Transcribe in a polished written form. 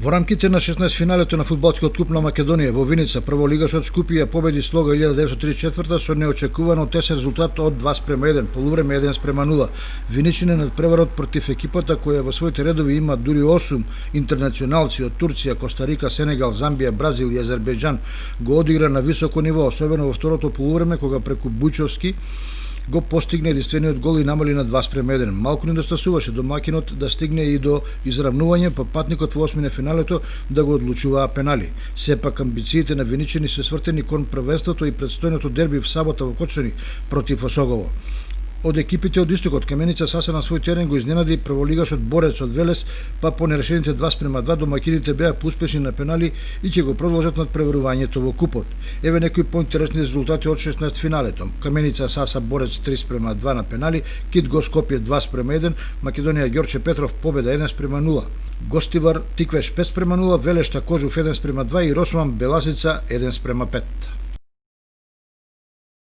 Во рамките на 16 финалето на фудбалскиот куп на Македонија во Виница, прволигашот Скупје победи Слога 1934 со неочекувано тесен резултат од 2:1, полувреме 1:0. Виничани надпреварот против екипата која во своите редови има дури 8 интернационалци од Турција, Костарика, Сенегал, Замбија, Бразил и Азербејџан го одигра на високо ниво, особено во второто полувреме кога преку Бујчовски го постигне единствениот гол и намали на 2:1. Малку недостасуваше домаќинот да стигне и до изравнување, па патникот во осмина финалето да го одлучуваа пенали. Сепак амбициите на виничани се свртени кон првенството и предстојното дерби в сабота во Кочани против Осогово. Од екипите од истокот, Каменица Саса на свој терен го изненади прволигашот Борец од Велес, па по нерешените 2:2 домаќините беа поуспешни на пенали и ќе го продолжат надпреварувањето во купот. Еве некои поинтересни резултати од 16 финалето. Каменица Саса Борец 3:2 на пенали, Кит Го Скопје 2:1, Македонија Ѓорче Петров победа 1:0. Гостивар Тиквеш 5:0, Велешта Кожув 1:2 и Росман Беласица 1:5.